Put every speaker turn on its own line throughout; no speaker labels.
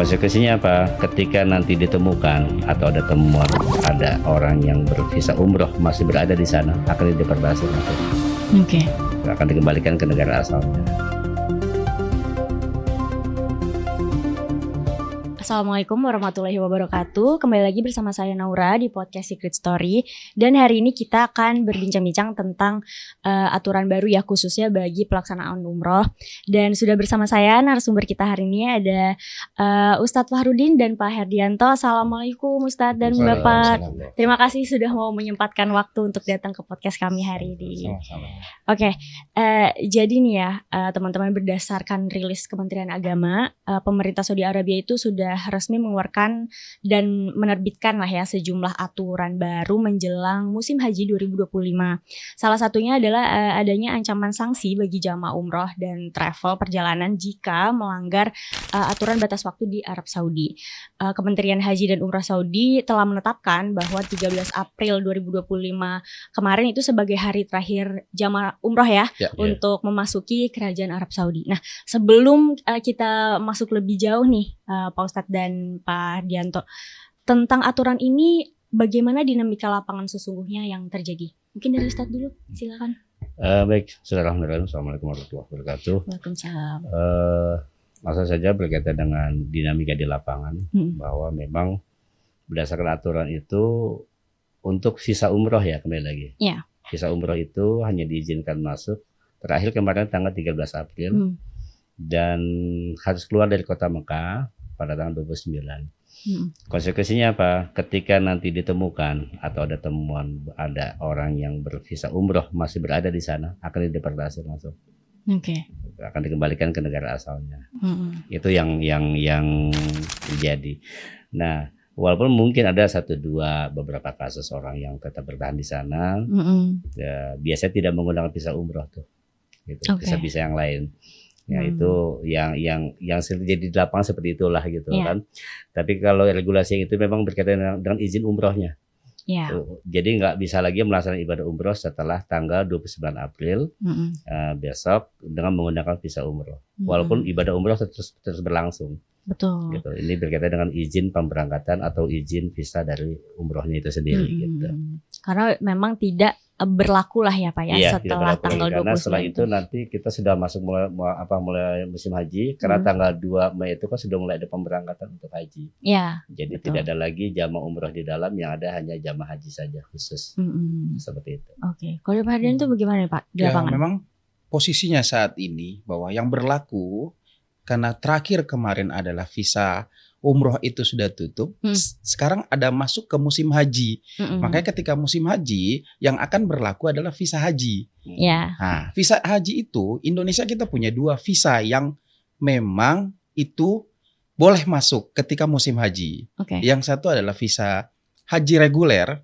Konsekuensinya apa? Ketika nanti ditemukan atau ada temuan ada orang yang bervisa umroh masih berada di sana, akan deportasi masuk.
Oke.
Akan dikembalikan ke negara asalnya.
Assalamualaikum warahmatullahi wabarakatuh. Kembali lagi bersama saya Naura di podcast Secret Story. Dan hari ini kita akan berbincang-bincang tentang aturan baru ya, khususnya bagi pelaksanaan umroh. Dan sudah bersama saya narasumber kita hari ini ada Ustadz Fahrudin dan Pak Herdianto. Assalamualaikum Ustadz dan Bapak. Terima kasih sudah mau menyempatkan waktu untuk datang ke podcast kami hari ini. Oke, jadi nih ya teman-teman, berdasarkan rilis Kementerian Agama, pemerintah Saudi Arabia itu sudah resmi mengeluarkan dan menerbitkan lah ya sejumlah aturan baru menjelang musim haji 2025. Salah satunya adalah adanya ancaman sanksi bagi jamaah umroh dan travel perjalanan jika melanggar aturan batas waktu di Arab Saudi. Kementerian Haji dan Umrah Saudi telah menetapkan bahwa 13 April 2025 kemarin itu sebagai hari terakhir jamaah umroh ya, untuk memasuki kerajaan Arab Saudi. Nah, sebelum kita masuk lebih jauh nih Pak Ustadz dan Pak Herdianto, tentang aturan ini bagaimana dinamika lapangan sesungguhnya yang terjadi? Mungkin dari Ustadz dulu, silakan.
Baik, Assalamualaikum warahmatullahi wabarakatuh.
Waalaikumsalam.
Langsung saja berkaitan dengan dinamika di lapangan, bahwa memang berdasarkan aturan itu untuk visa umroh ya, kembali lagi.
Ya.
Visa umroh itu hanya diizinkan masuk terakhir kemarin tanggal 13 April dan harus keluar dari kota Mekah pada tanggal 29. Konsekuensinya apa? Ketika nanti ditemukan atau ada temuan ada orang yang bervisa umroh masih berada di sana, akan dideportasi langsung.
Oke.
Akan dikembalikan ke negara asalnya. Itu yang terjadi. Nah, walaupun mungkin ada beberapa kasus orang yang tetap bertahan di sana, ya, biasanya tidak menggunakan visa umroh tuh, gitu. Visa-visa yang lain. Ya itu yang terjadi di lapangan seperti itulah gitu kan. Tapi kalau regulasi itu memang berkaitan dengan izin umrohnya. Jadi nggak bisa lagi melaksanakan ibadah umroh setelah tanggal 29 April besok dengan menggunakan visa umroh. Walaupun ibadah umroh terus berlangsung.
Betul.
Gitu. Ini berkaitan dengan izin pemberangkatan atau izin visa dari umrohnya itu sendiri. Gitu.
Karena memang tidak berlaku lah ya Pak ya, setelah tanggal 29.
Karena setelah itu nanti kita sudah masuk mulai musim haji, karena tanggal 2 Mei itu kan sudah mulai ada pemberangkatan untuk haji. Jadi betul. Tidak ada lagi jamaah umroh di dalam, yang ada hanya jamaah haji saja khusus. Seperti itu.
Oke. Kalau Pak Herdian itu bagaimana Pak di lapangan?
Memang posisinya saat ini bahwa yang berlaku karena terakhir kemarin adalah visa umroh itu sudah tutup, sekarang ada masuk ke musim haji. Makanya ketika musim haji yang akan berlaku adalah visa haji. Nah, visa haji itu Indonesia kita punya 2 visa yang memang itu boleh masuk ketika musim haji. Yang satu adalah visa haji reguler,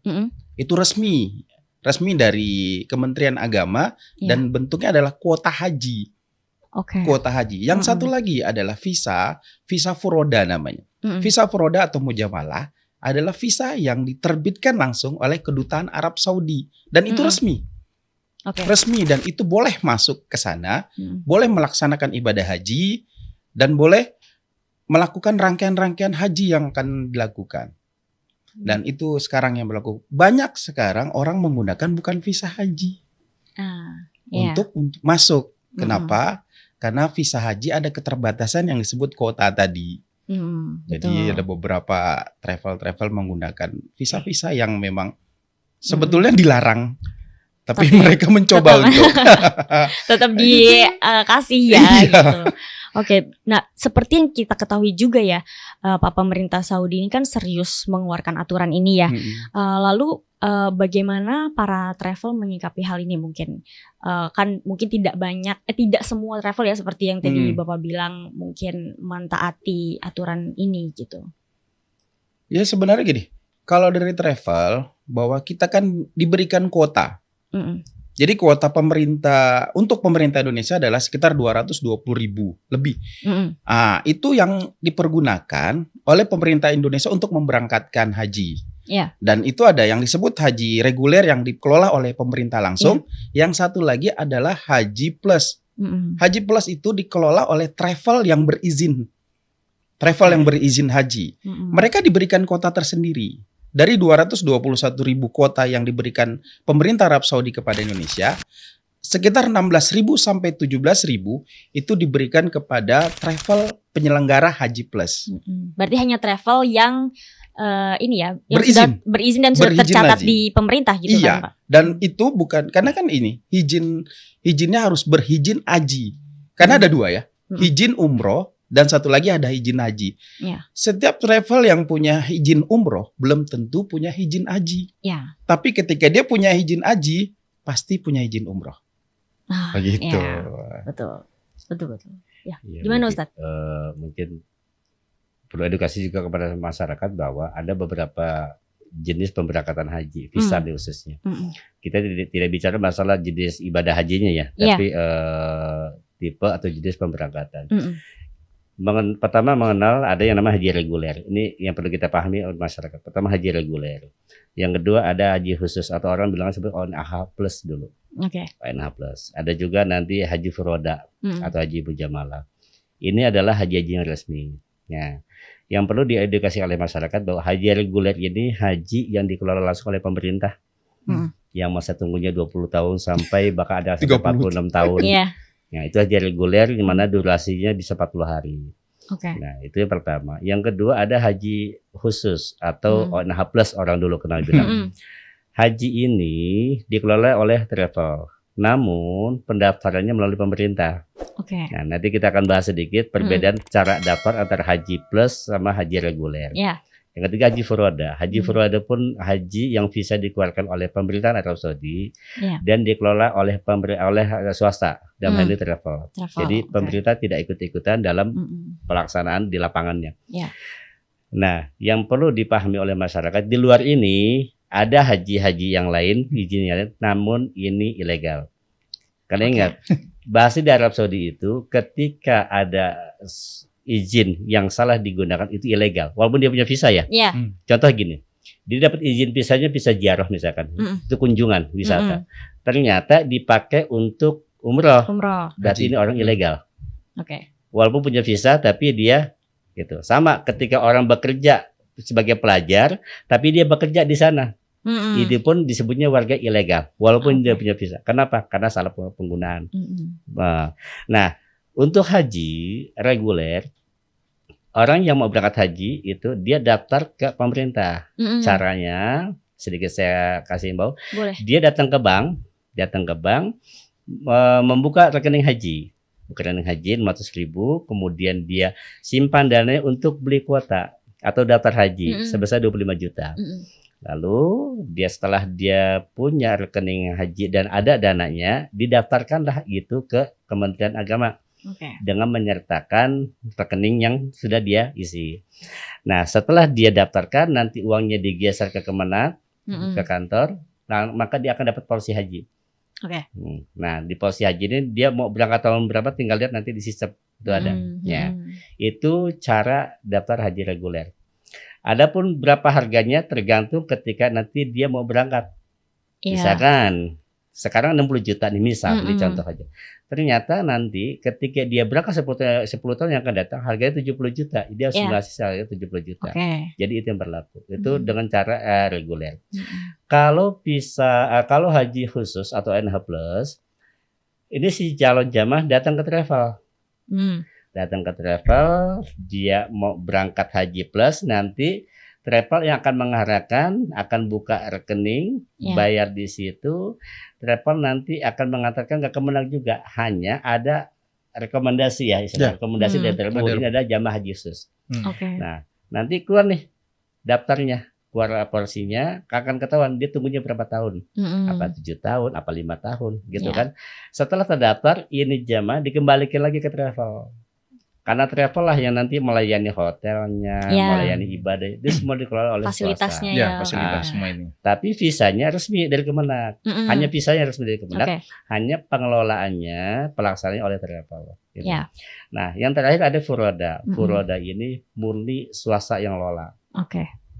itu resmi dari Kementerian Agama dan bentuknya adalah kuota haji. Kuota haji. Yang satu lagi adalah visa furoda namanya. Visa furoda atau mujamalah adalah visa yang diterbitkan langsung oleh Kedutaan Arab Saudi dan itu resmi. Resmi dan itu boleh masuk ke sana, boleh melaksanakan ibadah haji dan boleh melakukan rangkaian-rangkaian haji yang akan dilakukan. Dan itu sekarang yang berlaku. Banyak sekarang orang menggunakan bukan visa haji untuk masuk. Kenapa? Karena visa haji ada keterbatasan yang disebut kuota tadi. Jadi ada beberapa travel menggunakan visa-visa yang memang sebetulnya dilarang, tapi mereka mencoba untuk
tetap dikasih ya. Gitu. Nah seperti yang kita ketahui juga ya, Pak, pemerintah Saudi ini kan serius mengeluarkan aturan ini ya. Lalu bagaimana para travel menyikapi hal ini mungkin? Kan mungkin tidak semua travel ya seperti yang tadi Bapak bilang mungkin mentaati aturan ini gitu.
Ya sebenarnya gini, kalau dari travel bahwa kita kan diberikan kuota. Jadi kuota pemerintah untuk pemerintah Indonesia adalah sekitar 220.000 lebih. Itu yang dipergunakan oleh pemerintah Indonesia untuk memberangkatkan haji. Dan itu ada yang disebut haji reguler yang dikelola oleh pemerintah langsung. Yang satu lagi adalah haji plus. Haji plus itu dikelola oleh travel yang berizin. travel yang berizin haji. Mereka diberikan kuota tersendiri. Dari 221.000 kuota yang diberikan pemerintah Arab Saudi kepada Indonesia, sekitar 16.000 sampai 17.000 itu diberikan kepada travel penyelenggara Haji Plus.
Berarti hanya travel yang ini ya, yang
berizin.
sudah berizin dan sudah
Berizin
tercatat
haji.
di pemerintah gitu
Iya.
kan, Pak?
Dan itu bukan, karena kan ini hijinnya harus berhijin haji. Karena ada dua ya, hijin umroh dan satu lagi ada hijin haji.
Iya.
Setiap travel yang punya hijin umroh belum tentu punya hijin haji.
Iya.
Tapi ketika dia punya hijin haji, pasti punya hijin umroh. Begitu.
Ya, betul. Ya.
Ya,
Gimana
mungkin,
Ustadz?
Mungkin perlu edukasi juga kepada masyarakat bahwa ada beberapa jenis pemberangkatan haji, visa khususnya. Kita tidak bicara masalah jenis ibadah hajinya ya, tapi tipe atau jenis pemberangkatan. Pertama mengenal ada yang namanya haji reguler. Ini yang perlu kita pahami oleh masyarakat. Pertama haji reguler. Yang kedua ada haji khusus atau orang bilang seperti ONH plus dulu.
Oke.
ONH plus. Ada juga nanti haji furoda atau haji mujamalah. Ini adalah haji-haji yang resmi. Ya. Yang perlu diedukasi oleh masyarakat bahwa haji reguler ini haji yang dikelola langsung oleh pemerintah. Yang masa tunggunya 20 tahun sampai bahkan ada 46 tahun.
Iya.
Nah, itu haji reguler di mana durasinya bisa 40 hari.
Oke.
Nah, itu yang pertama. Yang kedua ada haji khusus atau ONH plus orang dulu kenal bilang. Haji ini dikelola oleh travel. Namun pendaftarannya melalui pemerintah.
Oke.
Nah, nanti kita akan bahas sedikit perbedaan cara daftar antara haji plus sama haji reguler.
Iya.
Yang ketiga haji furoda. Haji furoda pun haji yang visa dikeluarkan oleh pemerintah Arab Saudi dan dikelola oleh swasta dalam hal ini travel. Jadi pemerintah tidak ikut-ikutan dalam pelaksanaan di lapangannya. Nah, yang perlu dipahami oleh masyarakat di luar ini ada haji-haji yang lain izinnya, namun ini ilegal. Karena ingat, bahasa di Arab Saudi itu ketika ada izin yang salah digunakan itu ilegal, walaupun dia punya visa ya. Contoh gini, dia dapat izin visanya visa ziarah misalkan, itu kunjungan wisata. Ternyata dipakai untuk umroh. Berarti ini orang ilegal. Walaupun punya visa tapi dia gitu. Sama ketika orang bekerja sebagai pelajar, tapi dia bekerja di sana. Itu pun disebutnya warga ilegal, walaupun dia punya visa. Kenapa? Karena salah penggunaan. Nah, untuk haji reguler, orang yang mau berangkat haji itu dia daftar ke pemerintah. Caranya sedikit saya kasih imbau. Dia datang ke bank, membuka rekening haji. Rekening haji 500.000, kemudian dia simpan dananya untuk beli kuota atau daftar haji sebesar 25 juta. Lalu setelah dia punya rekening haji dan ada dananya, didaftarkanlah itu ke Kementerian Agama dengan menyertakan rekening yang sudah dia isi. Nah, setelah dia daftarkan, nanti uangnya digeser ke Kemenak, ke kantor, nah, maka dia akan dapat polisi haji. Nah, di polisi haji ini dia mau berangkat tahun berapa, tinggal lihat nanti di sistem itu ada. Ya, itu cara daftar haji reguler. Adapun berapa harganya tergantung ketika nanti dia mau berangkat. Misalkan sekarang 60 juta nih misal, ini contoh aja. Ternyata nanti ketika dia berangkat 10 tahun yang akan datang harganya 70 juta. Dia harus ngasih harganya 70 juta. Jadi itu yang berlaku. Itu dengan cara reguler. Kalau kalau haji khusus atau NH plus, ini si calon jamaah datang ke travel. Datang ke travel, dia mau berangkat haji plus, nanti travel yang akan mengarahkan, akan buka rekening, bayar di situ. Travel nanti akan mengantarkan ke Kemenang juga. Hanya ada rekomendasi ya, rekomendasi dari travel ini ada jamaah haji khusus. Nah, nanti keluar nih daftarnya, keluar porsinya, akan ketahuan dia tunggunya berapa tahun. Apa 7 tahun, apa 5 tahun gitu kan. Setelah terdaftar, ini jamaah dikembalikan lagi ke travel. Karena travel lah yang nanti melayani hotelnya, melayani ibadah, itu semua dikelola oleh
fasilitasnya
swasta. Fasilitas semua ini.
Tapi visanya resmi dari Kemenak. Hanya visanya resmi dari Kemenak, hanya pengelolaannya, pelaksanaannya oleh travel. Gitu. Nah, yang terakhir ada furoda. Furoda ini murni swasta yang lola.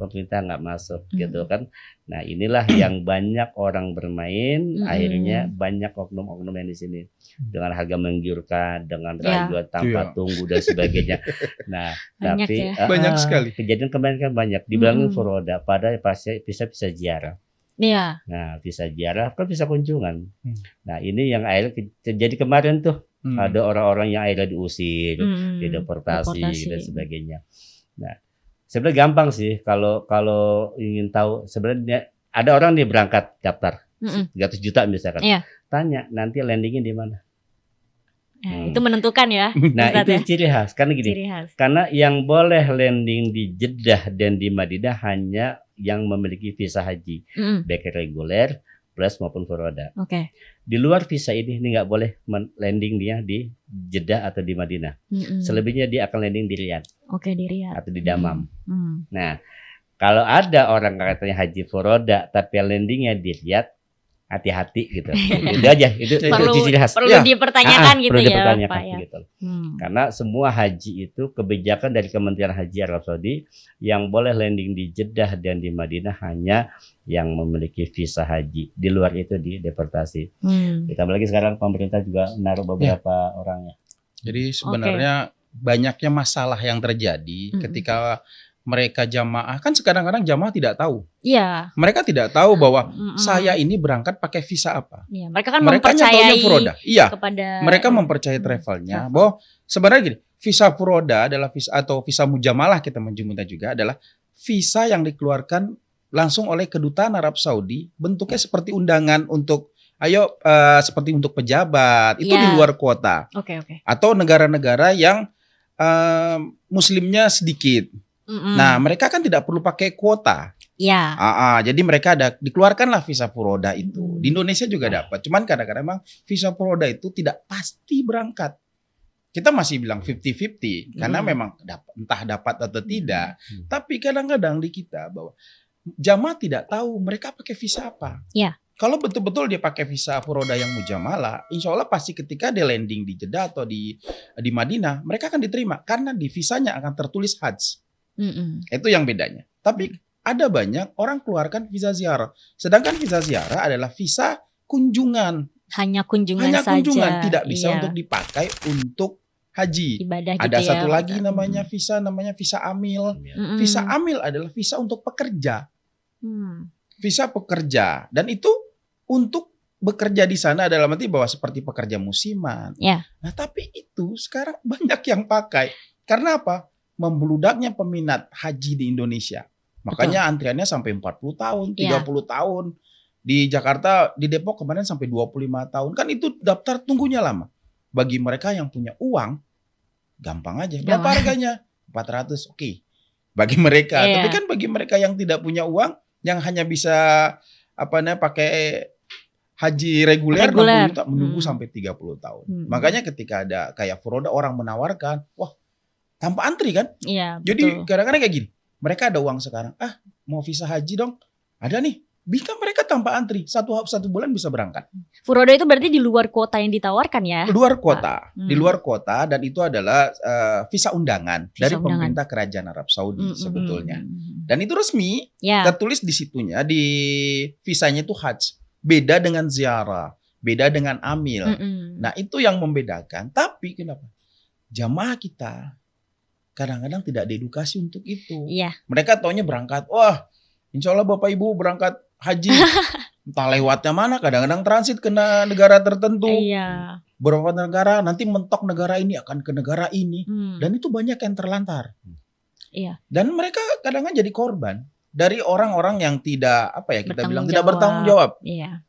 pemerintah nggak masuk gitu kan. Nah inilah yang banyak orang bermain, akhirnya banyak oknum-oknum yang di sini dengan harga menggiurkan, dengan rayuan tanpa tunggu dan sebagainya. Nah
banyak
tapi
banyak sekali
kejadian kemarin kan banyak dibilangin furoda, padahal pasti bisa ziarah.
Iya.
Nah bisa ziarah kan bisa kunjungan. Nah ini yang akhirnya jadi kemarin tuh ada orang-orang yang akhirnya diusir, dideportasi dan sebagainya. Nah sebenarnya gampang sih kalau ingin tahu. Sebenarnya ada orang nih berangkat daftar 300 juta misalkan, tanya nanti landingnya di mana.
Itu menentukan ya.
Nah itu ciri khas karena gini, karena yang boleh landing di Jeddah dan di Madinah hanya yang memiliki visa haji, baik reguler plus maupun furoda. Di luar visa ini nggak boleh landing dia di Jeddah atau di Madinah. Selebihnya dia akan landing di Riyadh.
Di Riyadh
atau di Damam. Nah, kalau ada orang katanya haji furoda tapi landingnya di Riyadh, hati-hati gitu. Itu aja, itu ciri khas.
Perlu dipertanyakan gitu
perlu
ya,
dipertanyakan,
Pak ya.
Gitu. Karena semua haji itu kebijakan dari Kementerian Haji Arab Saudi yang boleh landing di Jeddah dan di Madinah hanya yang memiliki visa haji. Di luar itu dideportasi. Ditambah lagi sekarang pemerintah juga menaruh beberapa orangnya.
Jadi sebenarnya banyaknya masalah yang terjadi ketika mereka jamaah, kan kadang-kadang jamaah tidak tahu.
Iya.
Mereka tidak tahu bahwa saya ini berangkat pakai visa apa.
Iya, mereka kan mempercayai
furoda. Iya.
Kepada
mereka mempercayai travelnya bahwa sebenarnya gini, visa furoda adalah visa atau visa mujamalah kita menjumutnya juga adalah visa yang dikeluarkan langsung oleh kedutaan Arab Saudi, bentuknya seperti undangan untuk seperti untuk pejabat, itu di luar kota. Atau negara-negara yang muslimnya sedikit. Nah, mereka kan tidak perlu pakai kuota.
Iya.
Jadi mereka dikeluarkanlah visa furoda itu. Di Indonesia juga dapat. Cuman kadang-kadang memang visa furoda itu tidak pasti berangkat. Kita masih bilang 50-50 karena memang entah dapat atau tidak. Tapi kadang-kadang di kita bahwa jamaah tidak tahu mereka pakai visa apa.
Iya.
Kalau betul-betul dia pakai visa furoda yang mujamalah, insya Allah pasti ketika dia landing di Jeddah atau di Madinah, mereka akan diterima karena di visanya akan tertulis Hajj. Itu yang bedanya. Tapi ada banyak orang keluarkan visa ziarah. Sedangkan visa ziarah adalah visa kunjungan.
Hanya kunjungan
saja. Tidak bisa untuk dipakai untuk haji.
Ibadah gitu
ada satu
ya,
lagi namanya visa amil. Visa amil adalah visa untuk pekerja. Visa pekerja. Dan itu untuk bekerja di sana adalah arti bahwa seperti pekerja musiman. Nah, tapi itu sekarang banyak yang pakai. Karena apa? Membludaknya peminat haji di Indonesia. Makanya antriannya sampai 40 tahun, 30 tahun. Di Jakarta, di Depok kemarin sampai 25 tahun. Kan itu daftar tunggunya lama. Bagi mereka yang punya uang, gampang aja. Berapa harganya? 400, oke. Bagi mereka. Tapi kan bagi mereka yang tidak punya uang, yang hanya bisa pakai haji reguler 60 juta, menunggu sampai 30 tahun. Makanya ketika ada kayak furoda, orang menawarkan, wah, tanpa antri kan?
Iya.
Jadi kadang-kadang kayak gini. Mereka ada uang sekarang. Mau visa haji dong? Ada nih. Bisa mereka tanpa antri. Satu bulan bisa berangkat.
Furoda itu berarti di luar kuota yang ditawarkan ya?
Luar kuota. Di luar kuota. Dan itu adalah visa undangan dari pemerintah kerajaan Arab Saudi sebetulnya. Dan itu resmi. Tertulis di situnya. Di visanya itu Hajj. Beda dengan ziarah. Beda dengan amil. Nah itu yang membedakan. Tapi kenapa? Jamaah kita kadang-kadang tidak diedukasi untuk itu. Mereka taunya berangkat, wah insya Allah Bapak Ibu berangkat haji. Entah lewatnya mana, kadang-kadang transit ke negara tertentu. Beberapa negara, nanti mentok negara ini akan ke negara ini. Dan itu banyak yang terlantar. Dan mereka kadang-kadang jadi korban dari orang-orang yang tidak, kita bilang tidak bertanggung jawab.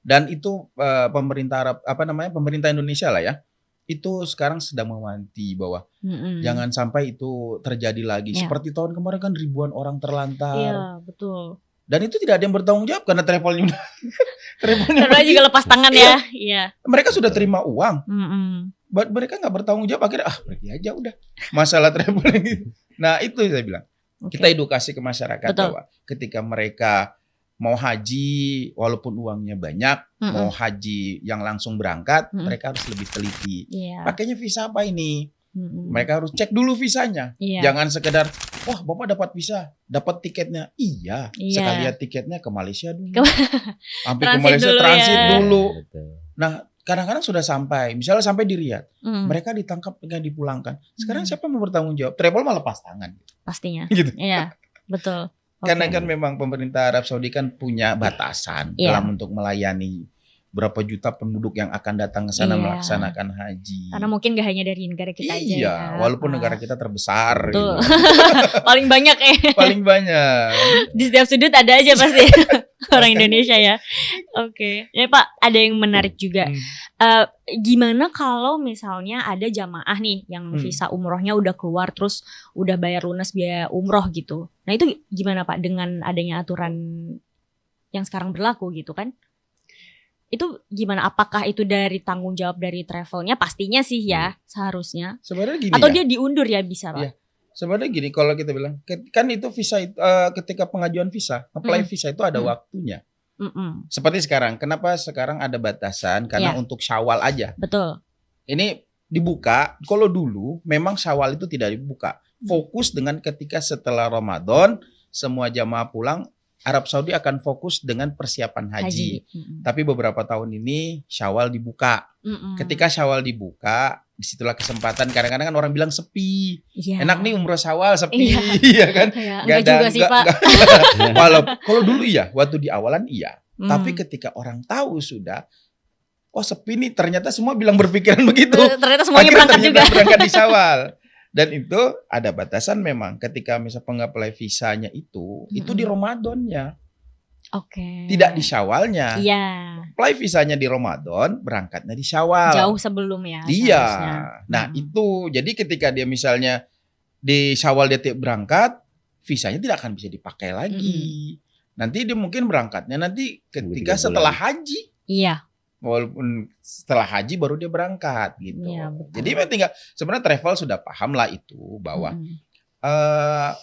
Dan itu pemerintah pemerintah Indonesia lah ya. Itu sekarang sedang mewanti bahwa jangan sampai itu terjadi lagi. Seperti tahun kemarin kan ribuan orang terlantar.
Iya, betul.
Dan itu tidak ada yang bertanggung jawab karena travelnya
Karena juga lepas tangan ya. Iya.
Mereka sudah terima uang. Mereka nggak bertanggung jawab, akhirnya pergi aja udah. Masalah traveling. Nah, itu saya bilang. Kita edukasi ke masyarakat bahwa ketika mereka mau haji walaupun uangnya banyak, mau haji yang langsung berangkat, mereka harus lebih teliti. Pakainya visa apa ini? Mereka harus cek dulu visanya.
Iya.
Jangan sekedar, wah Bapak dapat visa, dapat tiketnya. Iya. Sekali lihat tiketnya ke Malaysia dulu. Sampai ke Malaysia
dulu
transit
ya.
dulu.
Betul.
Nah, kadang-kadang sudah sampai, misalnya sampai di Riyadh, mereka ditangkap dengan dipulangkan. Sekarang siapa yang mau bertanggung jawab? Travel malah lepas tangan.
Pastinya.
Gitu.
Iya, betul.
Karena kan memang pemerintah Arab Saudi kan punya batasan dalam untuk melayani berapa juta penduduk yang akan datang ke sana melaksanakan haji.
Karena mungkin gak hanya dari negara kita aja ya.
Walaupun negara kita terbesar. Gitu.
Paling banyak
Paling banyak.
Di setiap sudut ada aja pasti orang Indonesia ya. Oke. Ya Pak, ada yang menarik juga. Gimana kalau misalnya ada jamaah nih yang visa umrohnya udah keluar terus udah bayar lunas biaya umroh gitu. Nah itu gimana Pak dengan adanya aturan yang sekarang berlaku gitu kan? Itu gimana? Apakah itu dari tanggung jawab dari travelnya? Pastinya sih ya seharusnya.
Sebenarnya gini.
Atau dia diundur ya bisa Pak?
Iya. Sebenarnya gini, kalau kita bilang kan itu visa ketika pengajuan visa, apply visa itu ada waktunya. Seperti sekarang, kenapa sekarang ada batasan? Karena untuk Syawal aja.
Betul.
Ini dibuka. Kalau dulu memang Syawal itu tidak dibuka. Fokus dengan ketika setelah Ramadan semua jamaah pulang, Arab Saudi akan fokus dengan persiapan haji. Tapi beberapa tahun ini Syawal dibuka. Ketika Syawal dibuka, disitulah kesempatan. Kadang-kadang kan orang bilang sepi. Enak nih umroh Syawal sepi, ya kan?
Enggak juga sih Pak.
Kalau dulu iya, waktu di awalan iya. Tapi ketika orang tahu sudah, oh sepi nih, ternyata semua bilang berpikiran begitu.
Ternyata semuanya berangkat juga.
Berangkat di Syawal. Dan itu ada batasan memang ketika misalnya pengapply visanya itu di Ramadannya.
Oke.
Tidak di Syawalnya.
Iya.
Apply visanya di Ramadan, berangkatnya di Syawal.
Jauh sebelum ya.
Iya. Nah, itu jadi ketika dia misalnya di Syawal dia berangkat, visanya tidak akan bisa dipakai lagi. Nanti dia mungkin berangkatnya nanti ketika setelah haji.
Iya.
Walaupun setelah haji baru dia berangkat gitu.
Ya,
jadi tinggal sebenarnya travel sudah paham lah itu bahwa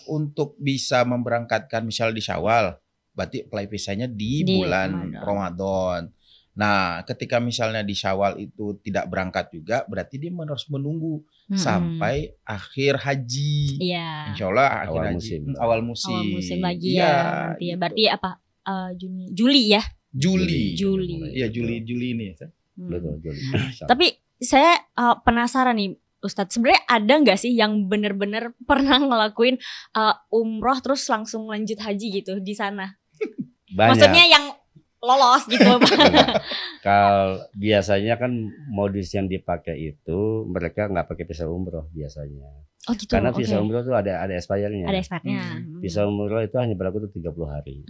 untuk bisa memberangkatkan misal di Syawal, berarti apply visanya di bulan Ramadan. Nah, ketika misalnya di Syawal itu tidak berangkat juga, berarti dia harus menunggu sampai akhir haji.
Iya.
Insya Allah akhir
awal
haji,
musim.
awal musim.
Awal musim lagi ya nanti ya. Berarti apa? Juli ya?
Juli. Iya,
Juli
ini ya.
Betul, Juli.
Tapi saya penasaran nih Ustadz, sebenarnya ada nggak sih yang benar-benar pernah ngelakuin umroh terus langsung lanjut haji gitu di sana?
Banyak.
Maksudnya yang lolos gitu Pak.
Kalau biasanya kan modus yang dipakai itu mereka nggak pakai visa umroh biasanya.
Oh gitu.
Karena visa umroh itu ada expirednya.
Ada expirednya.
Visa umroh itu hanya berlaku tuh 30 hari.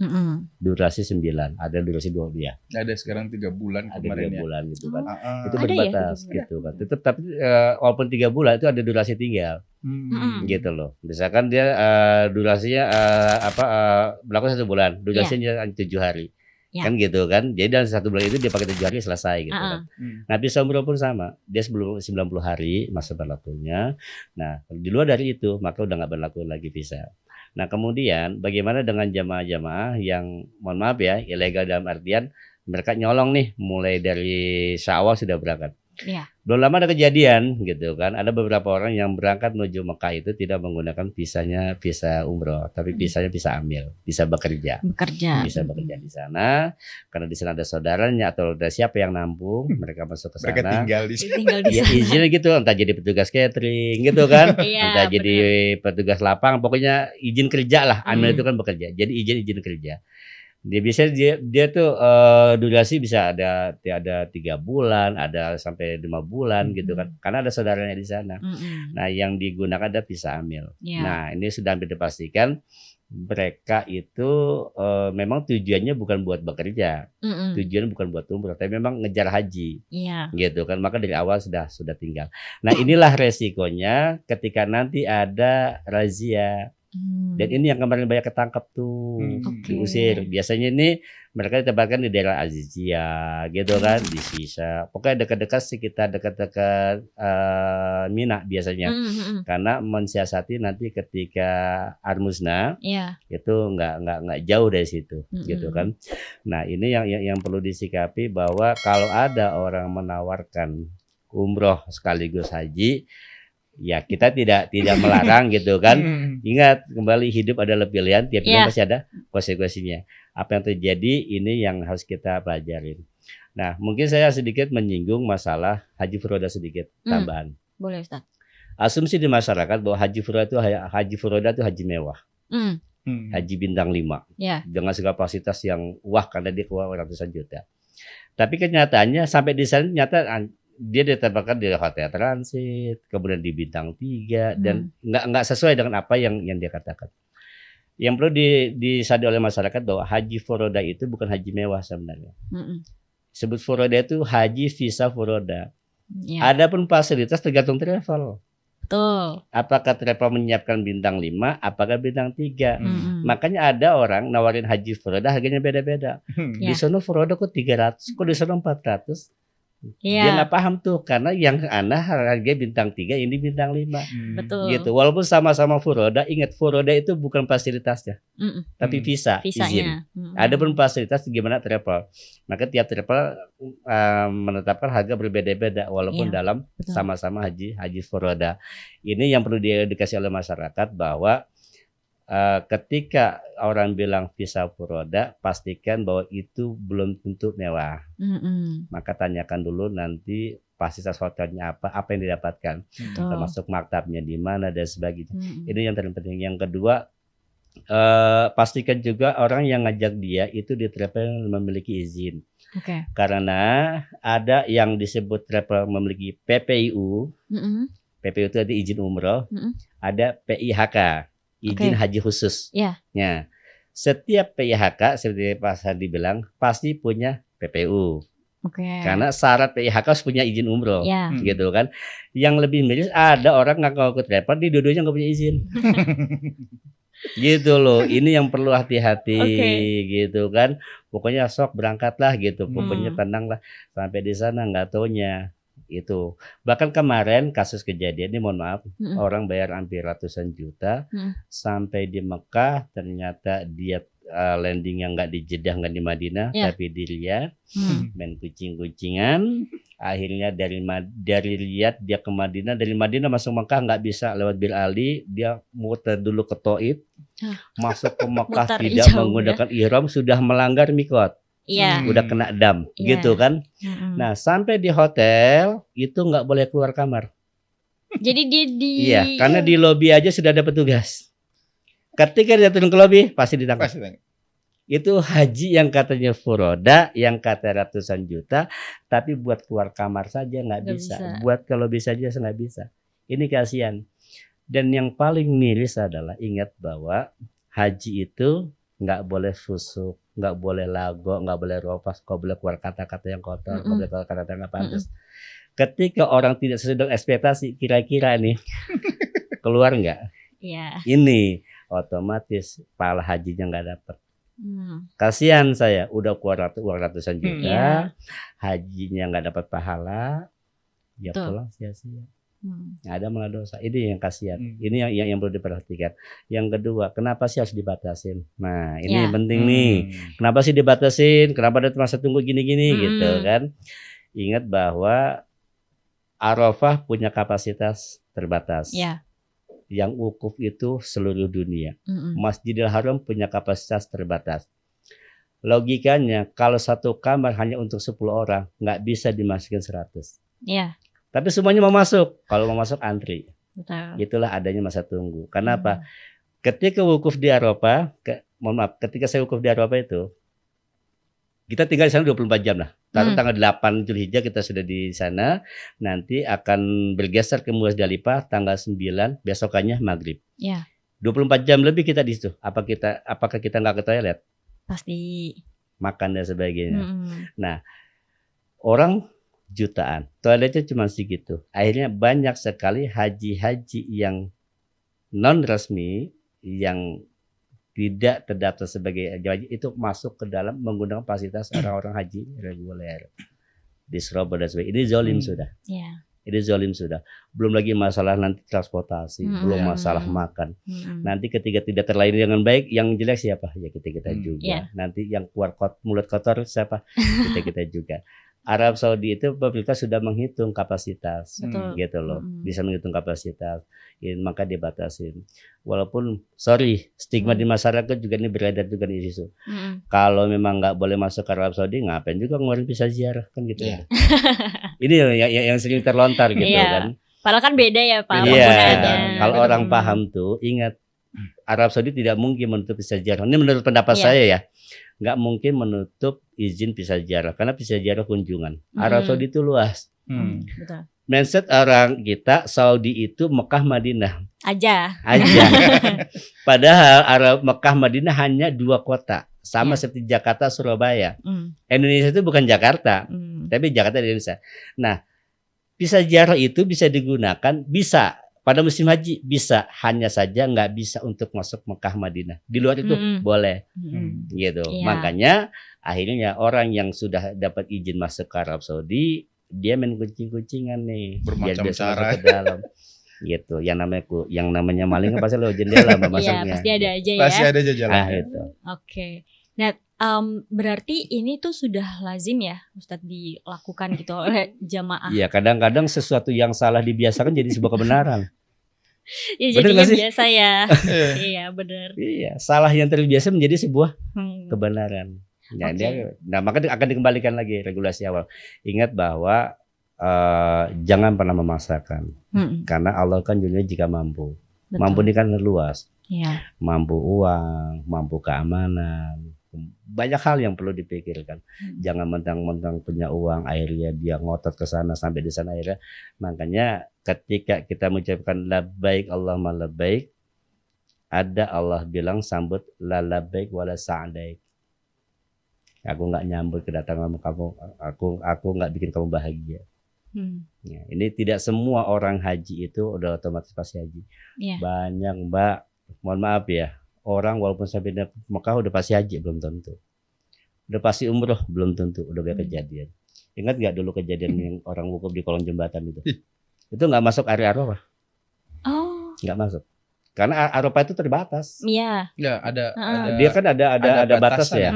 Durasi 9, ada durasi 2 ya.
Ada sekarang 3 bulan
ada
kemarin
3 bulan gitu kan. Itu
Ada
berbatas gitu kan. Tetap tapi walaupun 3 bulan itu ada durasi tinggal. Gitu loh. Misalkan dia durasinya berlaku 1 bulan, durasinya 7 hari. Kan gitu kan. Jadi dalam 1 bulan itu dia pakai 7 hari selesai gitu kan. Nah, visa umroh pun sama. Dia sebelum 90 hari masa berlakunya. Nah, di luar dari itu maka udah nggak berlaku lagi visa. Nah, kemudian bagaimana dengan jamaah-jamaah yang mohon maaf ya, ilegal dalam artian mereka nyolong nih mulai dari Syawal sudah berangkat.
Iya.
Belum lama ada kejadian gitu kan. Ada beberapa orang yang berangkat menuju Mekah itu tidak menggunakan visanya visa umroh, tapi visanya visa amil, bisa bekerja. Bisa bekerja di sana karena di sana ada saudaranya atau ada siapa yang nampung, mereka masuk ke sana.
Mereka tinggal di sana.
Ya izinnya gitu, entah jadi petugas catering gitu kan, entah jadi petugas lapang, pokoknya izin kerja lah. Amil itu kan bekerja. Jadi izin kerja. Dia bisa dia tuh durasi bisa ada 3 bulan, ada sampai 5 bulan gitu kan. Karena ada saudaranya di sana. Nah, yang digunakan ada visa amil. Nah, ini sudah hampir dipastikan mereka itu memang tujuannya bukan buat bekerja. Tujuannya bukan buat umroh, tapi memang ngejar haji. Gitu kan. Maka dari awal sudah tinggal. Nah, inilah resikonya ketika nanti ada razia. Dan ini yang kemarin banyak ketangkap tuh, diusir. Biasanya ini mereka ditempatkan di daerah Azizia gitu kan, di Sisa. Pokoknya dekat-dekat sekitar dekat-dekat Mina biasanya. Karena mensiasati nanti ketika Armusna itu nggak jauh dari situ gitu kan. Nah, ini yang perlu disikapi bahwa kalau ada orang menawarkan umroh sekaligus haji, Ya kita tidak melarang gitu kan. Ingat kembali hidup adalah pilihan, tiap pilihan pasti ada konsekuensinya. Apa yang terjadi ini yang harus kita pelajarin. Nah mungkin saya sedikit menyinggung masalah haji furoda sedikit tambahan.
Boleh Ustaz.
Asumsi di masyarakat bahwa haji furoda itu haji mewah. Haji bintang 5 dengan segala fasilitas yang wah karena dia keluar ratusan juta. Tapi kenyataannya sampai di sana nyata dia ditempatkan di hotel transit, kemudian di bintang 3 dan nggak sesuai dengan apa yang dia katakan. Yang perlu disadari oleh masyarakat bahwa haji furoda itu bukan haji mewah sebenarnya. Sebut furoda itu haji visa furoda. Adapun fasilitas tergantung travel.
Betul.
Apakah travel menyiapkan bintang 5, apakah bintang 3. Makanya ada orang nawarin haji furoda harganya beda-beda. Di sana furoda kok 300, kok di sana 400. Dia nggak paham tuh karena yang harga bintang 3 ini bintang 5.
Betul.
Gitu. Walaupun sama-sama furoda, ingat furoda itu bukan fasilitasnya. Tapi visa, izin. Adapun fasilitas gimana travel. Maka tiap travel menetapkan harga berbeda-beda walaupun dalam sama-sama haji furoda. Ini yang perlu diedukasi oleh masyarakat bahwa ketika orang bilang visa furoda, pastikan bahwa itu belum tentu mewah. Maka tanyakan dulu nanti fasilitas hotelnya apa yang didapatkan, termasuk maktabnya di mana dan sebagainya. Ini yang terpenting. Yang kedua, pastikan juga orang yang ngajak dia itu di travel memiliki izin. Karena ada yang disebut travel memiliki PPIU. PPIU itu ada izin umroh, ada PIHK. Izin haji khusus. Ya, setiap PIHK seperti Pak Sandi bilang pasti punya PPU. Karena syarat PIHK harus punya izin umroh, gitu kan. Yang lebih miris ada orang ngaku travel, di dua-duanya nggak punya izin. Gitu loh. Ini yang perlu hati-hati, gitu kan. Pokoknya sok berangkatlah gitu. Pokoknya tenanglah sampai di sana nggak taunya. Itu bahkan kemarin kasus kejadian ini mohon maaf orang bayar hampir ratusan juta sampai di Mekah ternyata dia landing yang nggak di Jeddah nggak di Madinah tapi di Riyadh main kucing-kucingan akhirnya dari Riyadh dia ke Madinah, dari Madinah masuk Mekah nggak bisa lewat Bir Ali, dia muter dulu ke Taif masuk ke Mekah tidak menggunakan ihram sudah melanggar mikot. Udah kena dam, gitu kan. Nah sampai di hotel itu nggak boleh keluar kamar.
Jadi dia
Iya, karena di lobi aja sudah ada petugas. Ketika dia turun ke lobi pasti ditangkap. Itu haji yang katanya furoda, yang kata ratusan juta, tapi buat keluar kamar saja nggak bisa. Buat ke lobi saja nggak bisa. Ini kasihan. Dan yang paling miris adalah ingat bahwa haji itu nggak boleh fusuk, nggak boleh lago, nggak boleh rofas, nggak boleh keluar kata-kata yang kotor, nggak boleh keluar kata-kata yang nggak pantas. Ketika orang tidak sesuai dengan ekspektasi, kira-kira nih keluar nggak? Ini otomatis pahala hajinya nggak dapat. Kasihan saya, udah keluar uang ratusan juta, hajinya nggak dapat pahala, ya pulang sia-sia. Ada malah dosa. Ini yang kasihan. Ini yang perlu diperhatikan. Yang kedua, kenapa sih harus dibatasin? Nah, ini yang penting nih. Kenapa sih dibatasin? Kenapa ada masa tunggu gini-gini gitu kan? Ingat bahwa Arafah punya kapasitas terbatas. Yang wukuf itu seluruh dunia. Masjidil Haram punya kapasitas terbatas. Logikanya kalau satu kamar hanya untuk 10 orang, nggak bisa dimasukin 100. Tapi semuanya mau masuk. Kalau mau masuk antri. Itulah adanya masa tunggu. Karena apa? Ketika wukuf di Arafah, ketika saya wukuf di Arafah itu, kita tinggal di sana 24 jam lah. Tanggal 8 Zulhijjah kita sudah di sana. Nanti akan bergeser ke Muzdalifah tanggal 9, besokannya maghrib. 24 jam lebih kita di situ. Apakah kita nggak ke toilet?
Pasti.
Makan dan sebagainya. Nah, orang jutaan, toiletnya cuma segitu. Akhirnya banyak sekali haji-haji yang non resmi yang tidak terdaftar sebagai haji itu masuk ke dalam menggunakan fasilitas orang-orang haji reguler di Surabaya dan sebagainya. Ini zolim sudah. Ini zolim sudah. Belum lagi masalah nanti transportasi, belum masalah makan. Nanti ketika tidak terlayani dengan baik, yang jelek siapa? Ya kita juga. Nanti yang keluar mulut kotor siapa? Kita juga. Arab Saudi itu pemerintah sudah menghitung kapasitas,
Betul.
gitu loh, bisa menghitung kapasitas, maka dibatasin. Walaupun stigma di masyarakat juga ini beredar juga di isu. Kalau memang nggak boleh masuk ke Arab Saudi, ngapain juga ngeluarin visa ziarah kan gitu.
Iya.
Ini yang sering terlontar gitu kan.
Padahal kan beda ya Pak.
Iya. Kalau orang paham tuh ingat Arab Saudi tidak mungkin menutup visa ziarah. Ini menurut pendapat saya ya. Nggak mungkin menutup izin visa ziarah karena visa ziarah kunjungan. Arab Saudi itu luas.
Betul.
Mindset orang kita Saudi itu Mekah Madinah
aja.
Padahal Mekah Madinah hanya 2 kota, sama seperti Jakarta Surabaya. Indonesia itu bukan Jakarta, tapi Jakarta di Indonesia. Nah, visa ziarah itu bisa digunakan, bisa pada musim haji, bisa, hanya saja nggak bisa untuk masuk Mekah Madinah. Di luar itu boleh, gitu. Makanya akhirnya orang yang sudah dapat izin masuk ke Arab Saudi, dia main kucing-kucingan nih,
bermacam cara
ke dalam, gitu. Yang namanya maling pasti lewat jendela masuknya.
Iya, pasti ada aja ya.
Pasti ada aja jalan.
Itu.
Oke. Nah, berarti ini tuh sudah lazim ya Ustadz dilakukan gitu oleh jamaah.
Iya, kadang-kadang sesuatu yang salah dibiasakan jadi sebuah kebenaran.
Ya jadinya biasa ya. Iya, benar.
Iya, salah yang terbiasa menjadi sebuah kebenaran. Nah, maka akan dikembalikan lagi regulasi awal. Ingat bahwa jangan pernah memaksakan. Karena Allah kan dunia jika mampu. Betul. Mampu ini kan luas. Iya. Mampu uang, mampu keamanan. Banyak hal yang perlu dipikirkan. Jangan mentang-mentang punya uang akhirnya dia ngotot ke sana sampai di sana akhirnya. Makanya ketika kita mengucapkan labbaik Allahumma labbaik, ada Allah bilang sambut la labbaik wala sa'daik. Aku nggak nyambut kedatangan kamu, aku nggak bikin kamu bahagia. Ya, ini tidak semua orang haji itu udah otomatis pasti haji. Banyak Mbak, mohon maaf ya. Orang walaupun sampai di Mekah udah pasti haji belum tentu. Udah pasti umroh belum tentu. Udah gak kejadian. Ingat gak dulu kejadian yang orang wukuf di kolong jembatan itu? Itu gak masuk area Arafah.
Oh.
Gak masuk. Karena Arafah itu terbatas.
Iya.
Ya, ada
dia kan ada batas ya.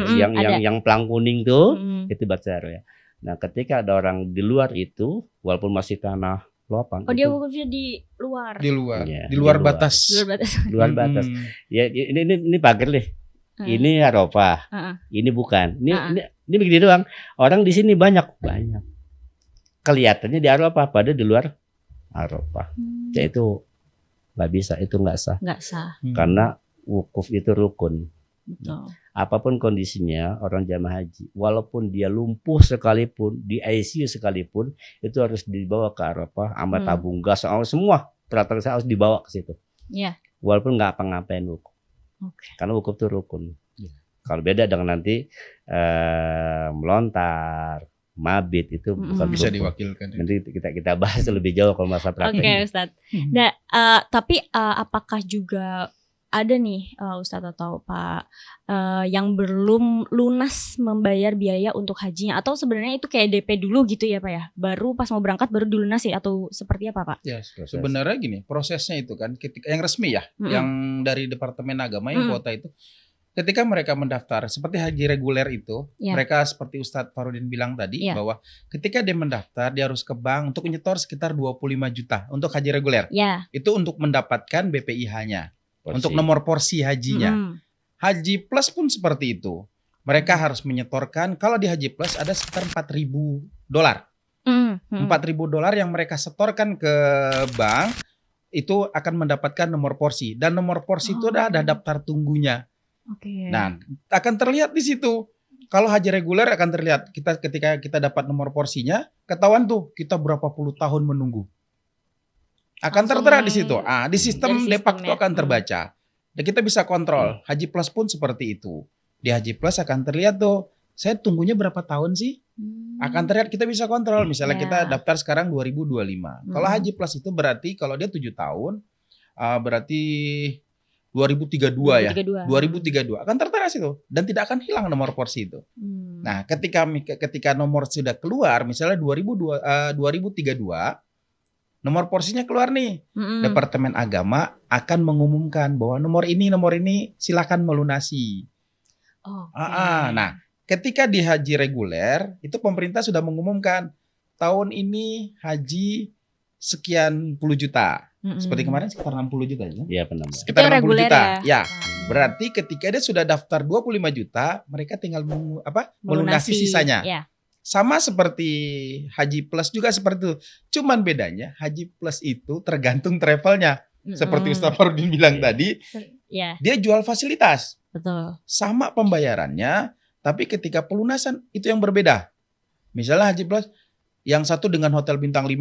Yang pelang kuning tuh itu batas area. Nah, ketika ada orang di luar itu walaupun masih tanah lapang.
Oh, dia wukufnya di luar.
Ya, di luar batas.
Luar batas. Ya, ini pagar deh. Ini Arafah. Ini bukan. Ini begini doang. Orang di sini banyak. Kelihatannya di Arafah pada di luar Arafah. Ya itu nggak bisa, itu nggak sah. Karena wukuf itu rukun.
Betul.
Apapun kondisinya orang jamaah haji, walaupun dia lumpuh sekalipun, di ICU sekalipun, itu harus dibawa ke Arafah, sama tabung gas, semua peralatan harus dibawa ke situ.
Iya.
Walaupun nggak apa-ngapain wukuf. Karena wukuf itu rukun. Kalau beda dengan nanti melontar, mabit itu bukan
bisa
rukun.
Diwakilkan.
Nanti kita bahas lebih jauh kalau masalah praktek.
Oke, Ustadz. Nah, tapi apakah juga ada nih Ustadz atau Pak yang belum lunas membayar biaya untuk hajinya, atau sebenarnya itu kayak DP dulu gitu ya Pak ya, baru pas mau berangkat baru dilunasi, atau seperti apa Pak?
Ya, sebenarnya gini, prosesnya itu kan ketika yang resmi ya, yang dari Departemen Agama yang kuota itu, ketika mereka mendaftar seperti haji reguler itu, mereka seperti Ustadz Farudin bilang tadi bahwa ketika dia mendaftar dia harus ke bank untuk menyetor sekitar 25 juta untuk haji reguler. Itu untuk mendapatkan BPIH-nya. Untuk nomor porsi hajinya. Haji plus pun seperti itu. Mereka harus menyetorkan, kalau di Haji Plus ada sekitar $4.000. $4.000 yang mereka setorkan ke bank, itu akan mendapatkan nomor porsi. Dan nomor porsi itu ada daftar tunggunya. Nah, akan terlihat di situ. Kalau haji reguler akan terlihat ketika kita dapat nomor porsinya, ketahuan tuh kita berapa puluh tahun menunggu. Akan tertera di situ. Di sistem Depakto akan terbaca. Dan kita bisa kontrol. Haji Plus pun seperti itu. Di Haji Plus akan terlihat tuh, saya tunggunya berapa tahun sih? Akan terlihat, kita bisa kontrol. Misalnya kita daftar sekarang 2025. Kalau Haji Plus itu berarti kalau dia 7 tahun, berarti 2032 ya. 2032 akan tertera situ. Dan tidak akan hilang nomor porsi itu. Nah, ketika nomor sudah keluar, misalnya 2032, nomor porsinya keluar nih. Departemen Agama akan mengumumkan bahwa nomor ini silakan melunasi. Nah, ketika di haji reguler itu pemerintah sudah mengumumkan tahun ini haji sekian puluh juta. Seperti kemarin sekitar 60 juta ya.
Iya, benar.
Sekitar 60 juta. Ya.
Hmm.
Berarti ketika dia sudah daftar 25 juta, mereka tinggal melunasi sisanya.
Ya.
Sama seperti Haji Plus juga seperti itu. Cuman bedanya Haji Plus itu tergantung travelnya. Seperti Ustaz Farudin bilang tadi, dia jual fasilitas.
Betul.
Sama pembayarannya, tapi ketika pelunasan itu yang berbeda. Misalnya Haji Plus yang satu dengan hotel bintang 5,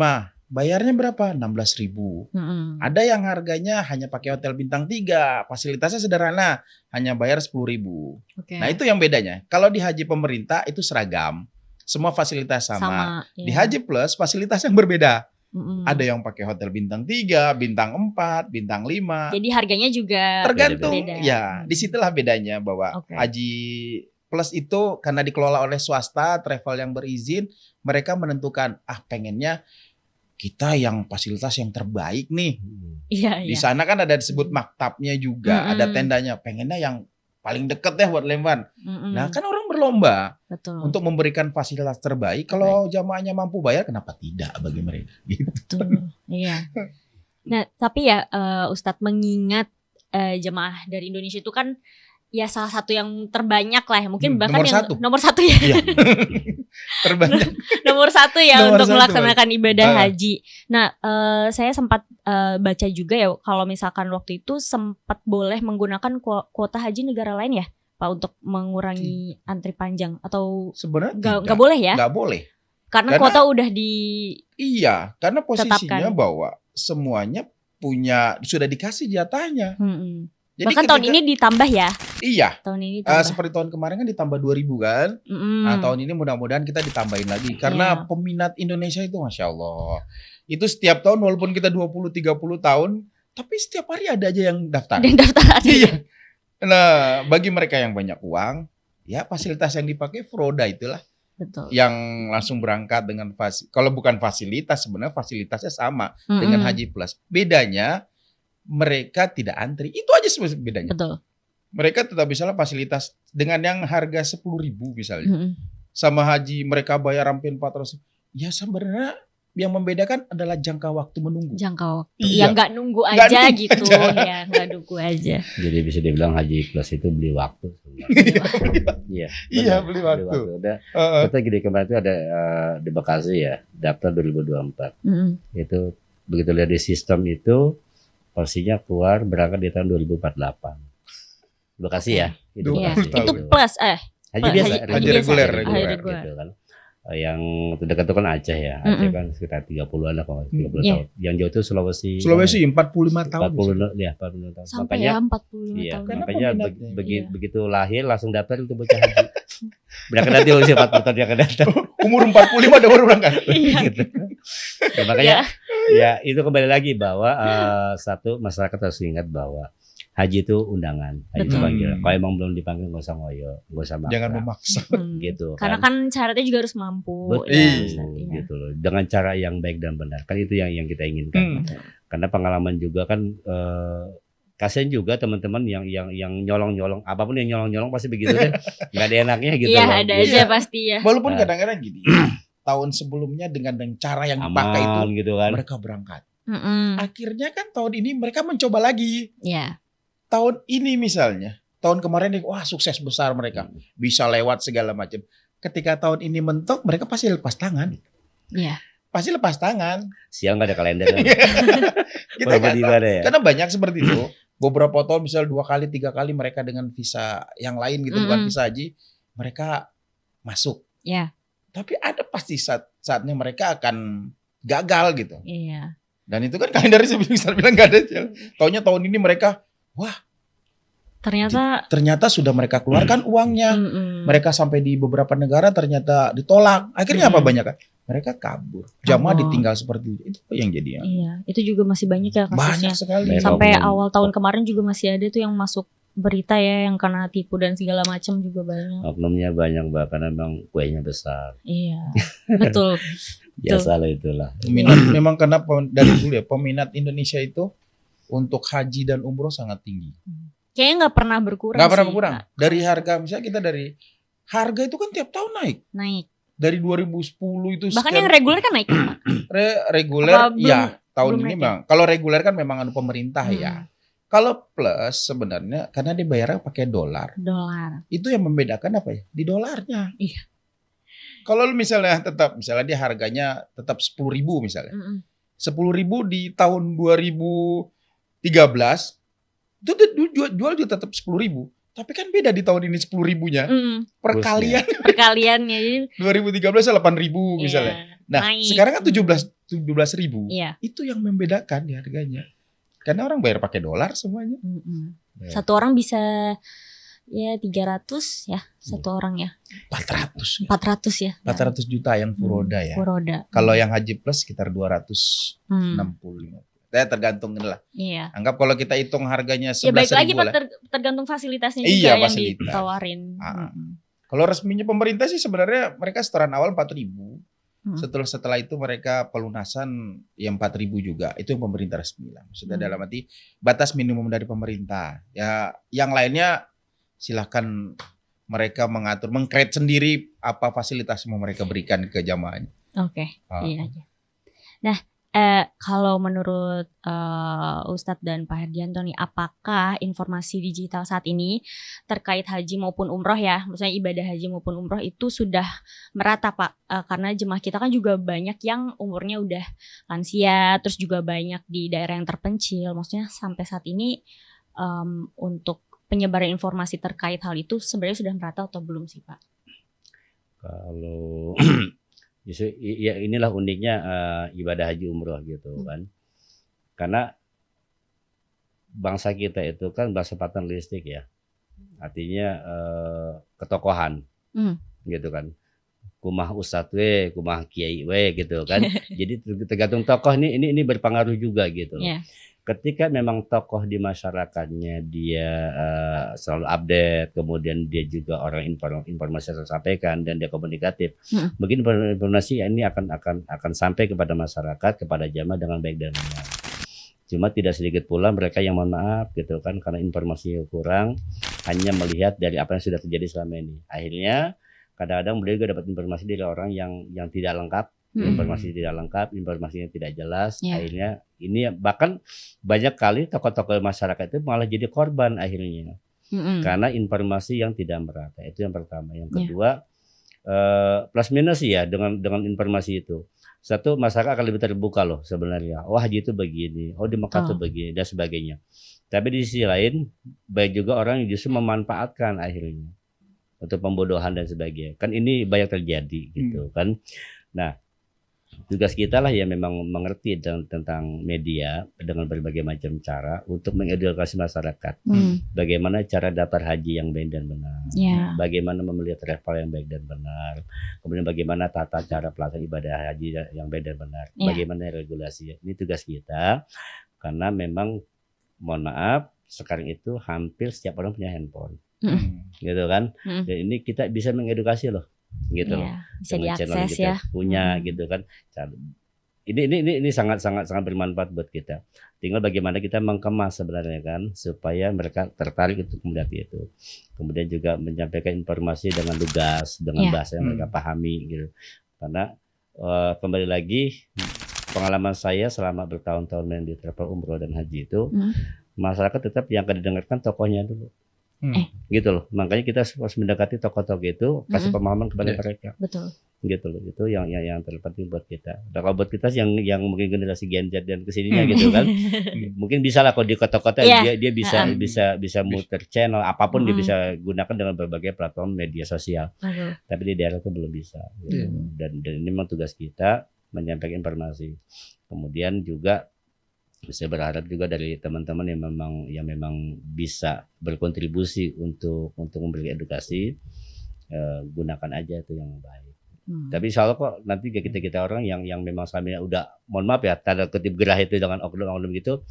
bayarnya berapa? 16.000. Ada yang harganya hanya pakai hotel bintang 3, fasilitasnya sederhana, hanya bayar 10.000.
Okay.
Nah, itu yang bedanya. Kalau di haji pemerintah itu seragam, semua fasilitas sama. Di Haji Plus fasilitas yang berbeda. Ada yang pakai hotel bintang 3, bintang 4, bintang 5.
Jadi harganya juga
tergantung.
beda.
Ya, disitulah bedanya bahwa Haji Plus itu karena dikelola oleh swasta, travel yang berizin, mereka menentukan pengennya kita yang fasilitas yang terbaik nih.
Iya.
Di sana kan ada disebut maktabnya juga, ada tendanya. Pengennya yang paling deket ya buat Lembang. Nah, kan orang berlomba untuk memberikan fasilitas terbaik. Kalau jamaahnya mampu bayar, kenapa tidak bagi mereka? Gitu.
Betul. Iya. Nah, tapi ya Ustadz, mengingat jemaah dari Indonesia itu kan ya salah satu yang terbanyak lah, mungkin bahkan nomor satu ya.
Iya. Terbanyak.
Nomor satu ya untuk melaksanakan ibadah haji. Nah, saya sempat baca juga ya, kalau misalkan waktu itu sempat boleh menggunakan kuota haji negara lain ya, Pak, untuk mengurangi antri panjang, atau
sebenarnya
nggak boleh ya?
Nggak boleh.
Karena kuota udah
Iya, karena posisinya bahwa semuanya sudah dikasih jatahnya.
Jadi bahkan tahun ini ditambah ya?
Iya.
Tahun ini ditambah.
Seperti tahun kemarin kan ditambah 2.000 kan. Nah, tahun ini mudah-mudahan kita ditambahin lagi. Karena peminat Indonesia itu Masya Allah. Itu setiap tahun walaupun kita 20-30 tahun, tapi setiap hari ada aja yang daftar. Iya. Nah, bagi mereka yang banyak uang, ya fasilitas yang dipakai Froda itulah.
Betul.
Yang langsung berangkat dengan kalau bukan fasilitas, sebenarnya fasilitasnya sama dengan Haji Plus. Bedanya mereka tidak antri. Itu aja sebenarnya bedanya.
Betul.
Mereka tetap misalnya fasilitas dengan yang harga 10.000 misalnya. Sama haji mereka bayar hampir 400. Ya sebenarnya yang membedakan adalah jangka waktu menunggu.
Jangka waktu. Iya. Yang nggak nunggu aja gitu. Ya, nggak nunggu aja.
Jadi bisa dibilang Haji Plus itu beli waktu.
Iya, beli waktu.
Udah. Kita gini, kemarin itu ada di Bekasi ya, daftar 2024. Itu begitu lihat di sistem itu, porsinya keluar berangkat di tahun 2048. Bekasi ya. Itu Bekasi.
Itu plus
haji biasa, haji reguler
gitu kan. Yang dekat itu kan Aceh ya. Aceh kan sekitar 30-an lah, 30 tahun. Yang jauh itu Sulawesi 45 tahun. 45 tahun.
Sampai makanya 45 tahun.
Makanya begitu lahir langsung daftar itu bocah haji. Berangkat nanti usia 40 tahun dia akan datang.
Umur 45 udah baru berangkat.
Gitu. Ya, makanya ya itu kembali lagi bahwa satu, masyarakat harus ingat bahwa haji itu undangan, haji itu panggilan. Kalau emang belum dipanggil nggak usah ngoyo, nggak usah maksa.
Jangan memaksa.
Gitu.
Karena kan syaratnya juga harus mampu.
Betul, gitu loh. Dengan cara yang baik dan benar. Kan itu yang kita inginkan. Karena pengalaman juga kan kasian juga teman-teman yang nyolong-nyolong, apapun yang nyolong-nyolong pasti begitu deh. Nggak ada enaknya gitu.
Iya, ada aja pasti ya.
Walaupun kadang-kadang gini, tahun sebelumnya dengan cara yang dipakai itu
gitu kan,
mereka berangkat. Akhirnya kan tahun ini mereka mencoba lagi.
Iya.
Tahun ini misalnya, tahun kemarin wah sukses besar mereka, bisa lewat segala macam. Ketika tahun ini mentok, mereka pasti lepas tangan.
Iya.
Pasti lepas tangan.
Siang nggak ada kalender.
Gitu kan? Ya? Karena banyak seperti itu. Beberapa tahun misal 2 kali 3 kali mereka dengan visa yang lain gitu, bukan visa haji, mereka masuk.
Iya.
Tapi ada pasti saatnya mereka akan gagal gitu.
Iya.
Dan itu kan kalendernya bisa bilang nggak ada. Taunya tahun ini mereka, wah, ternyata sudah mereka keluarkan uangnya. Mereka sampai di beberapa negara ternyata ditolak. Akhirnya apa banyak kan? Mereka kabur. Jamaah ditinggal seperti itu. Itu yang jadi.
Iya, itu juga masih banyak ya kasusnya.
Banyak sekali.
Sampai awal tahun kemarin juga masih ada tuh yang masuk berita ya, yang kena tipu dan segala macam juga banyak.
Oknumnya banyak, bahkan memang kuenya besar.
Iya, betul.
Biasalah itulah.
Memang karena dari dulu ya, peminat Indonesia itu untuk haji dan umroh sangat tinggi.
Kayaknya nggak pernah berkurang.
Nggak pernah berkurang. Dari harga misalnya kita dari harga itu kan tiap tahun naik.
Naik.
Dari 2010 itu
bahkan yang reguler kan naik.
Reguler ya tahun
belum
ini
naik
memang. Kalau reguler kan memang anu pemerintah ya. Kalau plus sebenarnya karena dibayarnya pakai dolar. Itu yang membedakan apa ya? Di dolarnya.
Iya.
Kalau misalnya dia harganya tetap 10.000 misalnya. 10.000 di tahun 2013 itu jual juga tetap 10.000. Tapi kan beda di tahun ini 10.000-nya.
Perkaliannya. Jadi
2013 8.000 misalnya. Nah, naik. Sekarang kan 17.000.
Iya.
Itu yang membedakan ya harganya. Karena orang bayar pakai dolar semuanya.
Satu orang bisa ya 300 ya, satu orang ya. 400 ya.
400 juta yang furoda ya.
Furoda.
Kalau yang haji plus sekitar 265. Ya tergantung lah.
Iya.
Anggap kalau kita hitung harganya 11.000
ya baik lagi Pak,
lah.
Tergantung fasilitasnya juga yang ditawarin.
Kalau resminya pemerintah sih sebenarnya mereka setoran awal 4.000. Setelah itu mereka pelunasan yang 4.000 juga. Itu yang pemerintah resmi lah. Maksudnya dalam arti batas minimum dari pemerintah. Ya yang lainnya silahkan mereka mengatur, meng-create sendiri apa fasilitas yang mau mereka berikan ke jamaahnya.
Oke. Iya aja. Nah, kalau menurut Ustadz dan Pak Herdianto nih, apakah informasi digital saat ini terkait haji maupun umroh ya, maksudnya ibadah haji maupun umroh itu sudah merata Pak? Karena jemaah kita kan juga banyak yang umurnya udah lansia, terus juga banyak di daerah yang terpencil. Maksudnya sampai saat ini untuk penyebaran informasi terkait hal itu sebenarnya sudah merata atau belum sih Pak?
Kalau justru ya inilah uniknya ibadah haji umroh gitu kan. Karena bangsa kita itu kan bangsa paternalistik ya. Artinya ketokohan. Gitu kan. Kumah ustadz we, kumah kiai we gitu kan. Jadi tergantung tokoh ini berpengaruh juga gitu. Yeah. Ketika memang tokoh di masyarakatnya dia selalu update, kemudian dia juga orang informasi yang sampaikan dan dia komunikatif, mungkin informasi ini akan sampai kepada masyarakat, kepada jamaah dengan baik dan benar. Cuma tidak sedikit pula mereka yang mohon maaf gitu kan, karena informasinya kurang, hanya melihat dari apa yang sudah terjadi selama ini. Akhirnya kadang-kadang beliau juga dapat informasi dari orang yang tidak lengkap. Informasi tidak lengkap, informasinya tidak jelas. Akhirnya ini bahkan banyak kali tokoh-tokoh masyarakat itu malah jadi korban akhirnya. Karena informasi yang tidak merata. Itu yang pertama. Yang kedua, plus minus ya dengan informasi itu. Satu, masyarakat akan lebih terbuka loh sebenarnya. Oh haji itu begini, oh di Mekah itu begini dan sebagainya. Tapi di sisi lain banyak juga orang yang justru memanfaatkan akhirnya untuk pembodohan dan sebagainya. Kan ini banyak terjadi gitu kan. Nah, tugas kita lah ya memang mengerti tentang media dengan berbagai macam cara untuk mengedukasi masyarakat. Bagaimana cara daftar haji yang baik dan benar, bagaimana memilih travel yang baik dan benar, kemudian bagaimana tata cara pelaksanaan ibadah haji yang baik dan benar, bagaimana regulasi. Ini tugas kita karena memang mohon maaf sekarang itu hampir setiap orang punya handphone, gitu kan. Dan ini kita bisa mengedukasi loh. Gitu loh,
bisa diakses ya
punya gitu kan. Ini sangat bermanfaat buat kita. Tinggal bagaimana kita mengemas sebenarnya kan supaya mereka tertarik untuk melihat itu. Kemudian juga menyampaikan informasi dengan lugas, dengan bahasa yang mereka pahami gitu. Karena kembali lagi pengalaman saya selama bertahun-tahun main di travel umroh dan haji itu, masyarakat tetap yang akan didengarkan tokohnya dulu. Gitu loh, makanya kita harus mendekati tokoh-tokoh itu, kasih pemahaman kepada mereka.
Betul.
Gitu loh, itu yang terpenting buat kita. Dan kalau buat kita yang mungkin generasi Gen Z dan kesininya gitu kan, mungkin bisa lah kalau di kota-kota dia bisa muter channel apapun, dia bisa gunakan dengan berbagai platform media sosial. Tapi di daerah itu belum bisa. Gitu. Dan ini memang tugas kita menyampaikan informasi. Kemudian juga saya berharap juga dari teman-teman yang memang bisa berkontribusi untuk memberi edukasi, gunakan aja itu yang baik. Tapi insya Allah kok nanti kita orang yang memang selama ini udah mohon maaf ya tanda kutip gerah itu dengan oknum-oknum gitu,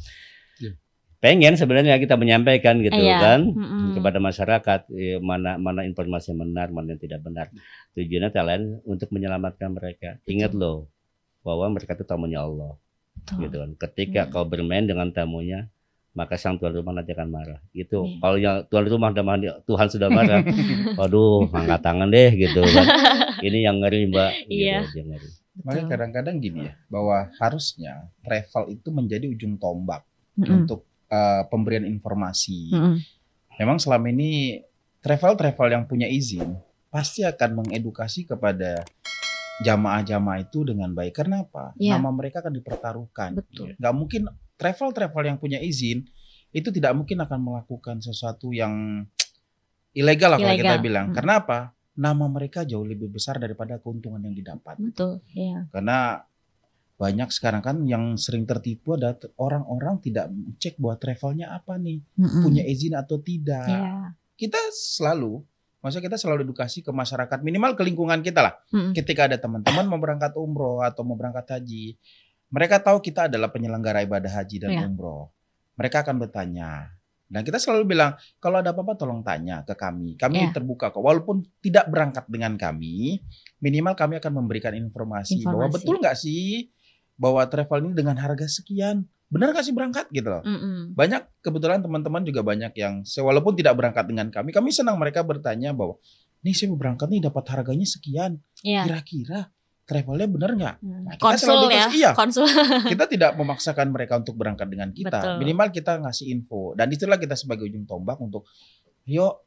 pengen sebenarnya kita menyampaikan gitu kan kepada masyarakat mana informasi yang benar, mana yang tidak benar. Tujuannya lain untuk menyelamatkan mereka. Ingat loh bahwa mereka itu tamunya Allah. Gitu kan. Ketika kau bermain dengan tamunya, maka sang tuan rumah nanti akan marah. Itu kalau yang tuan rumah Tuhan sudah marah, waduh, angkat tangan deh gitu kan. Ini yang ngeri Mbak. Gitu, yang ngeri.
Makanya kadang-kadang gini ya, bahwa harusnya travel itu menjadi ujung tombak untuk pemberian informasi. Memang selama ini travel yang punya izin pasti akan mengedukasi kepada jamaah-jamaah itu dengan baik. Karena apa? Nama mereka akan dipertaruhkan.
Betul.
Nggak mungkin travel yang punya izin itu tidak mungkin akan melakukan sesuatu yang ilegal lah kalau kita bilang. Karena apa? Nama mereka jauh lebih besar daripada keuntungan yang didapat.
Betul. Iya.
Karena banyak sekarang kan yang sering tertipu ada orang-orang tidak cek bahwa travelnya apa nih, punya izin atau tidak. Kita selalu edukasi ke masyarakat, minimal ke lingkungan kita lah. Ketika ada teman-teman mau berangkat umroh atau mau berangkat haji, mereka tahu kita adalah penyelenggara ibadah haji dan umroh. Mereka akan bertanya. Dan kita selalu bilang, kalau ada apa-apa tolong tanya ke kami. Kami terbuka kok. Walaupun tidak berangkat dengan kami, minimal kami akan memberikan informasi. Bahwa betul nggak sih bahwa travel ini dengan harga sekian, benar nggak sih berangkat gitu loh. Banyak kebetulan teman-teman juga banyak yang walaupun tidak berangkat dengan kami senang mereka bertanya bahwa nih saya mau berangkat nih dapat harganya sekian, kira-kira travelnya benar nggak? Nah,
konsul ya, konsul.
Kita tidak memaksakan mereka untuk berangkat dengan kita. Betul. Minimal kita ngasih info dan itulah kita sebagai ujung tombak untuk yuk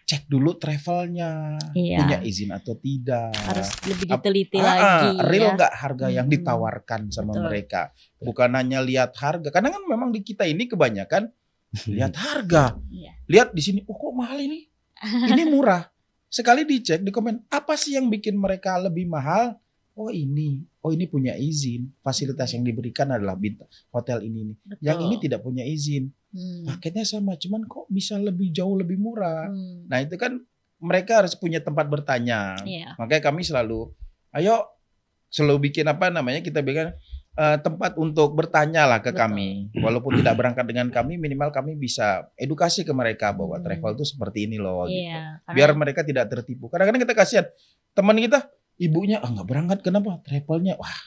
cek dulu travelnya, punya izin atau tidak. Harus
lebih diteliti lagi.
Real nggak harga yang ditawarkan sama mereka? Bukan hanya lihat harga. Karena kan memang di kita ini kebanyakan lihat harga. Lihat di sini, kok mahal ini? Ini murah. Sekali dicek di komen, apa sih yang bikin mereka lebih mahal? Oh ini punya izin. Fasilitas yang diberikan adalah hotel ini. Yang ini tidak punya izin. Paketnya sama, cuman kok bisa jauh lebih murah. Nah itu kan mereka harus punya tempat bertanya. Makanya kami selalu bikin kita bikin tempat untuk bertanya lah ke kami. Walaupun tidak berangkat dengan kami, minimal kami bisa edukasi ke mereka bahwa travel itu seperti ini loh. Gitu. Biar mereka tidak tertipu. Kadang-kadang kita kasihan teman kita, ibunya nggak berangkat, kenapa? Travelnya, wah.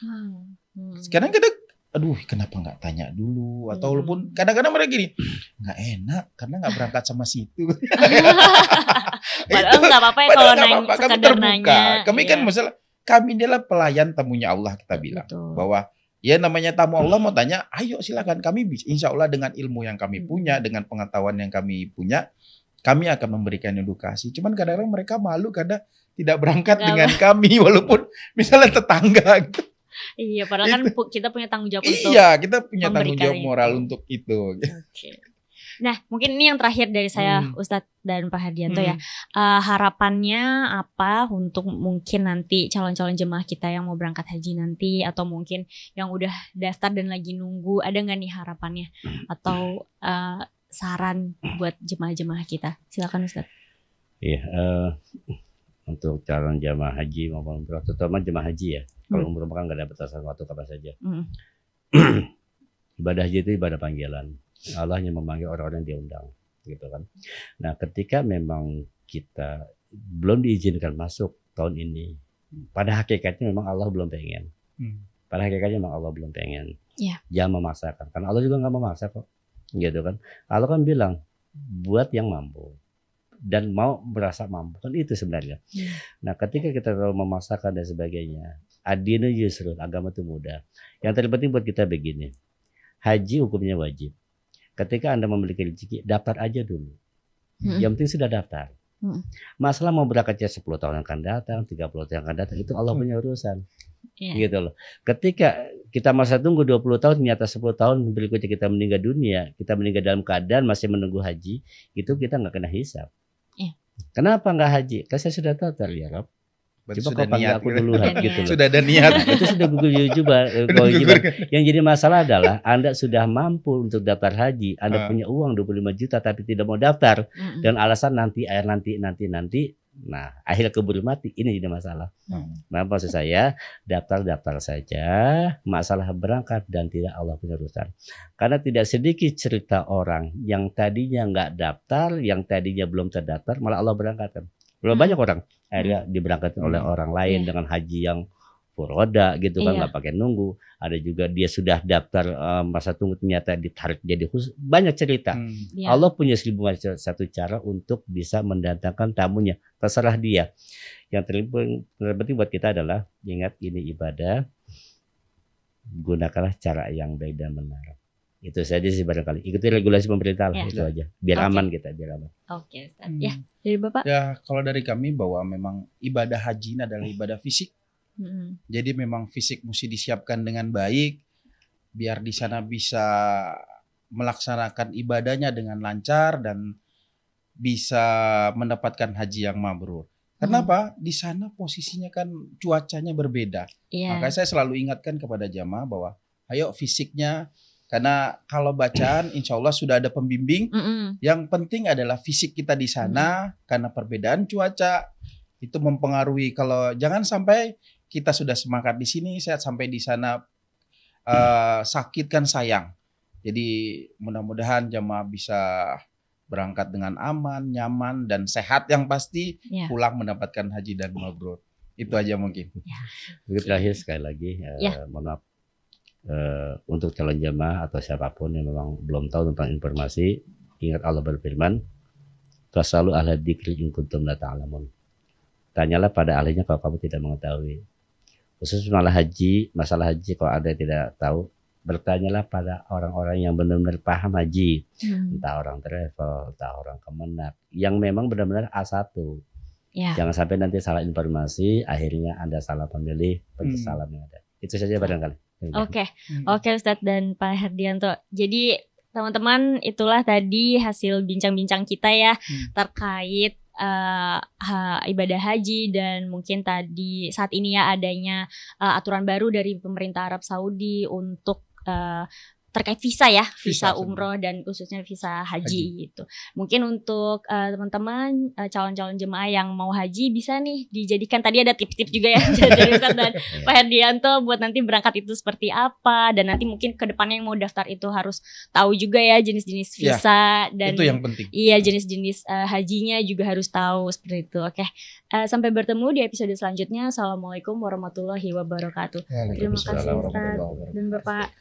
Sekarang kita, aduh kenapa nggak tanya dulu? Atau walaupun kadang-kadang mereka gini, nggak enak karena nggak berangkat sama situ.
Padahal nggak apa-apa ya kalau sekedar nanya.
Kami kan masalah, kami adalah pelayan tamunya Allah, kita bilang. Bahwa ya namanya tamu Allah mau tanya, ayo silakan, kami bisa. Insya Allah dengan ilmu yang kami punya, dengan pengetahuan yang kami punya, kami akan memberikan edukasi. Cuman kadang-kadang mereka malu karena tidak berangkat dengan kami, walaupun misalnya tetangga.
Iya, padahal kan kita punya tanggung jawab untuk
kita punya tanggung jawab moral untuk itu.
Nah, mungkin ini yang terakhir dari saya, Ustadz dan Pak Hardianto ya. Harapannya apa untuk mungkin nanti calon-calon jemaah kita yang mau berangkat haji nanti, atau mungkin yang udah daftar dan lagi nunggu, ada nggak nih harapannya atau saran buat jemaah-jemaah kita? Silakan Ustadz.
Iya, untuk calon jemaah haji maupun umroh, terutama jemaah haji ya. Kalau umroh kan nggak ada batasan waktu kapan saja. Ibadah haji itu ibadah panggilan. Allah hanya memanggil orang-orang yang diundang, gitu kan. Nah, ketika memang kita belum diizinkan masuk tahun ini, pada hakikatnya memang Allah belum pengen. Pada hakikatnya memang Allah belum pengen. Jangan memaksakan, karena Allah juga nggak memaksa kok, gitu kan. Allah kan bilang buat yang mampu dan mau merasa mampu, kan itu sebenarnya. Nah, ketika kita terlalu memaksakan dan sebagainya, ad-dinu yusrun, agama itu mudah. Yang terpenting buat kita begini, haji hukumnya wajib. Ketika Anda memiliki rezeki, daftar aja dulu. Yang penting sudah daftar. Masalah mau berangkatnya 10 tahun yang akan datang, 30 tahun yang akan datang, itu Allah punya urusan. Gitu loh. Ketika kita masa tunggu 20 tahun, ternyata 10 tahun berikutnya kita meninggal dunia, kita meninggal dalam keadaan masih menunggu haji, itu kita nggak kena hisab. Kenapa nggak haji? Karena saya sudah daftar ya Rob. Coba kau panggil aku dulu gitu loh.
Sudah ada niat.
Itu sudah gugur juga. Yang jadi masalah adalah Anda sudah mampu untuk daftar haji, Anda punya uang 25 juta tapi tidak mau daftar dan alasan nanti. Nah, akhirnya keburu mati. Ini jadi masalah. Nah, maksud saya daftar saja, masalah berangkat dan tidak Allah punya urusan. Karena tidak sedikit cerita orang yang tadinya nggak daftar, yang tadinya belum terdaftar, malah Allah berangkatkan. Berapa banyak orang akhirnya diberangkatkan oleh orang lain dengan haji yang full roda gitu kan,
Iya.
nggak pakai nunggu. Ada juga dia sudah daftar masa tunggu ternyata ditarik jadi khusus. Banyak cerita.
Iya.
Allah punya 1001 cara untuk bisa mendatangkan tamunya. Terserah dia. Yang terpenting buat kita adalah ingat ini ibadah. Gunakanlah cara yang baik dan benar. Itu saja sih barangkali. Ikuti regulasi pemerintah lah, itu aja. Biar aman kita, biar aman.
Oke, Ustaz. Ya, dari Bapak?
Ya, kalau dari kami bahwa memang ibadah haji ini adalah ibadah fisik. Jadi memang fisik mesti disiapkan dengan baik biar di sana bisa melaksanakan ibadahnya dengan lancar dan bisa mendapatkan haji yang mabrur. Kenapa? Di sana posisinya kan cuacanya berbeda. Makanya saya selalu ingatkan kepada jamaah bahwa ayo fisiknya, karena kalau bacaan insya Allah sudah ada pembimbing. Yang penting adalah fisik kita di sana karena perbedaan cuaca itu mempengaruhi. Kalau jangan sampai kita sudah semangat di sini, sehat sampai di sana sakit kan sayang. Jadi mudah-mudahan jamaah bisa berangkat dengan aman, nyaman dan sehat yang pasti, pulang mendapatkan haji dan mabrur. Itu aja mungkin.
Begitu terakhir sekali lagi, mohon maaf untuk calon jamaah atau siapapun yang memang belum tahu tentang informasi, ingat Allah berfirman, "Fasalu ahla dzikri in kuntum la ta'lamun." Tanyalah pada ahlinya kalau kamu tidak mengetahui. Khusus masalah haji kalau ada yang tidak tahu, bertanyalah pada orang-orang yang benar-benar paham haji. Entah orang travel, entah orang kemenak, yang memang benar-benar A1. Jangan sampai nanti salah informasi, akhirnya Anda salah memilih penyesalan yang ada. Itu saja barangkali.
Oke Ustadz dan Pak Herdianto. Jadi teman-teman, itulah tadi hasil bincang-bincang kita ya terkait ibadah haji, dan mungkin tadi saat ini ya adanya aturan baru dari pemerintah Arab Saudi untuk terkait visa ya, visa umroh dan khususnya visa haji gitu. Mungkin untuk teman-teman calon-calon jemaah yang mau haji bisa nih dijadikan, tadi ada tips-tips juga ya dari Ustaz dan Pak Herdianto buat nanti berangkat itu seperti apa, dan nanti mungkin ke depannya yang mau daftar itu harus tahu juga ya jenis-jenis visa dan
itu yang penting.
Iya, jenis-jenis hajinya juga harus tahu seperti itu. Oke. Sampai bertemu di episode selanjutnya. Assalamualaikum warahmatullahi wabarakatuh. Terima kasih Ustaz dan Bapak.